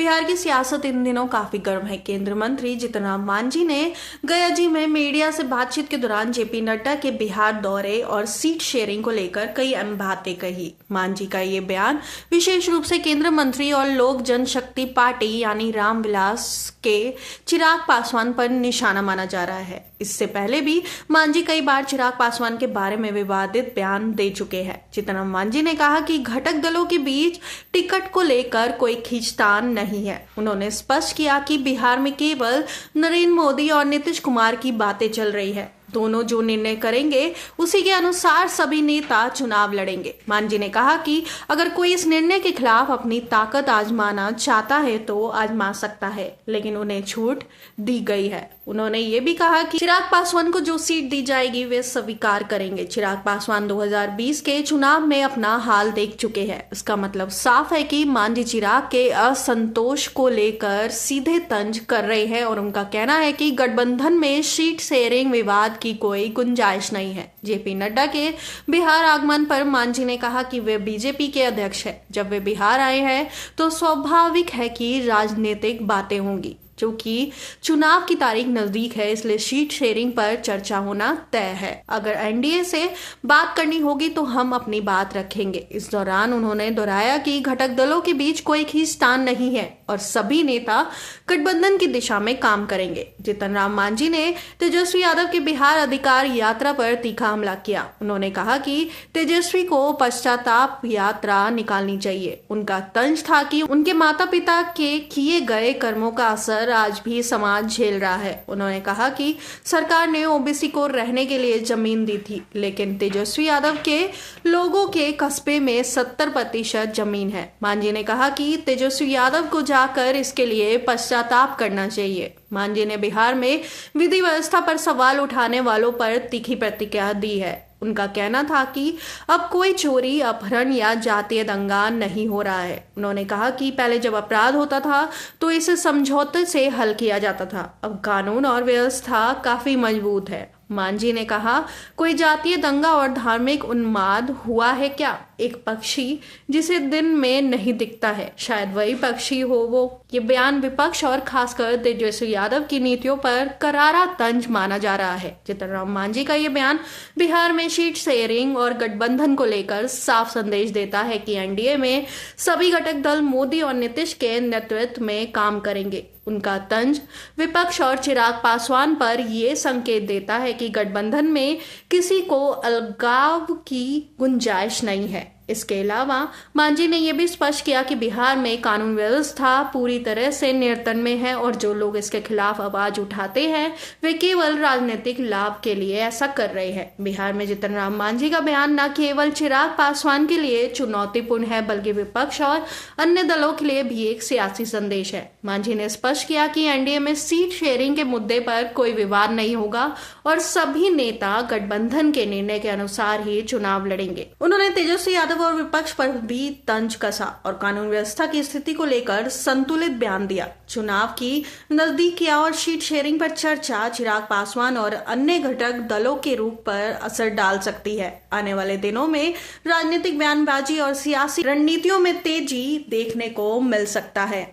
बिहार की सियासत इन दिनों काफी गर्म है। केंद्रीय मंत्री जीतन राम मांझी ने गया में मीडिया से बातचीत के दौरान जेपी नड्डा के बिहार दौरे और सीट शेयरिंग को लेकर कई अहम बातें कही। मांझी का ये बयान विशेष रूप से केंद्रीय मंत्री और लोक जनशक्ति पार्टी यानी रामविलास के चिराग पासवान पर निशाना माना जा रहा है। इससे पहले भी मांझी कई बार चिराग पासवान के बारे में विवादित बयान दे चुके हैं। जीतन राम मांझी ने कहा कि घटक दलों के बीच टिकट को लेकर कोई खींचतान नहीं है। उन्होंने स्पष्ट किया कि बिहार में केवल नरेंद्र मोदी और नीतीश कुमार की बातें चल रही है। दोनों जो निर्णय करेंगे उसी के अनुसार सभी नेता चुनाव लड़ेंगे। मांझी ने कहा कि अगर कोई इस निर्णय के खिलाफ अपनी ताकत आजमाना चाहता है तो आजमा सकता है, लेकिन उन्हें छूट दी गई है। उन्होंने ये भी कहा कि चिराग पासवान को जो सीट दी जाएगी वे स्वीकार करेंगे। चिराग पासवान 2020 के चुनाव में अपना हाल देख चुके हैं। इसका मतलब साफ है कि मांझी चिराग के असंतोष को लेकर सीधे तंज कर रहे हैं और उनका कहना है कि गठबंधन में सीट शेयरिंग विवाद की कोई गुंजाइश नहीं है। जेपी नड्डा के बिहार आगमन पर मांझी ने कहा कि वे बीजेपी के अध्यक्ष हैं। जब वे बिहार आए हैं तो स्वाभाविक है कि राजनीतिक बातें होंगी। क्योंकि चुनाव की तारीख नजदीक है, इसलिए सीट शेयरिंग पर चर्चा होना तय है। अगर एनडीए से बात करनी होगी तो हम अपनी बात रखेंगे। इस दौरान उन्होंने दोहराया कि घटक दलों के बीच कोई खींचतान नहीं है और सभी नेता गठबंधन की दिशा में काम करेंगे। जीतन राम मांझी ने तेजस्वी यादव के बिहार अधिकार यात्रा पर तीखा हमला किया। उन्होंने कहा कि तेजस्वी को पश्चाताप यात्रा निकालनी चाहिए। उनका तंज था कि उनके माता पिता के किए गए कर्मों का असर आज भी समाज झेल रहा है। उन्होंने कहा कि सरकार ने ओबीसी को रहने के लिए जमीन दी थी, लेकिन तेजस्वी यादव के लोगों के कस्बे में 70% जमीन है। मांझी ने कहा कि तेजस्वी यादव को जाकर इसके लिए पश्चाताप करना चाहिए। मांझी ने बिहार में विधि व्यवस्था पर सवाल उठाने वालों पर तीखी प्रतिक्रिया दी है। उनका कहना था कि अब कोई चोरी, अपहरण या जातीय दंगा नहीं हो रहा है। उन्होंने कहा कि पहले जब अपराध होता था तो इसे समझौते से हल किया जाता था। अब कानून और व्यवस्था काफी मजबूत है। मांझी ने कहा, कोई जातीय दंगा और धार्मिक उन्माद हुआ है क्या? एक पक्षी जिसे दिन में नहीं दिखता है, शायद वही पक्षी हो वो। ये बयान विपक्ष और खासकर तेजस्वी यादव की नीतियों पर करारा तंज माना जा रहा है। जीतन राम मांझी का ये बयान बिहार में सीट शेयरिंग और गठबंधन को लेकर साफ संदेश देता है कि एनडीए में सभी घटक दल मोदी और नीतीश के नेतृत्व में काम करेंगे। उनका तंज विपक्ष और चिराग पासवान पर यह संकेत देता है कि गठबंधन में किसी को अलगाव की गुंजाइश नहीं है। इसके अलावा मांझी ने यह भी स्पष्ट किया कि बिहार में कानून व्यवस्था पूरी तरह से नियंत्रण में है और जो लोग इसके खिलाफ आवाज उठाते हैं वे केवल राजनीतिक लाभ के लिए ऐसा कर रहे हैं। बिहार में जीतन राम मांझी का बयान न केवल चिराग पासवान के लिए चुनौतीपूर्ण है बल्कि विपक्ष और अन्य दलों के लिए भी एक सियासी संदेश है। मांझी ने स्पष्ट किया कि एनडीए में सीट शेयरिंग के मुद्दे पर कोई विवाद नहीं होगा और सभी नेता गठबंधन के निर्णय के अनुसार ही चुनाव लड़ेंगे। उन्होंने तेजस्वी यादव और विपक्ष पर भी तंज कसा और कानून व्यवस्था की स्थिति को लेकर संतुलित बयान दिया। चुनाव की नजदीकियां और सीट शेयरिंग पर चर्चा चिराग पासवान और अन्य घटक दलों के रूप पर असर डाल सकती है। आने वाले दिनों में राजनीतिक बयानबाजी और सियासी रणनीतियों में तेजी देखने को मिल सकता है।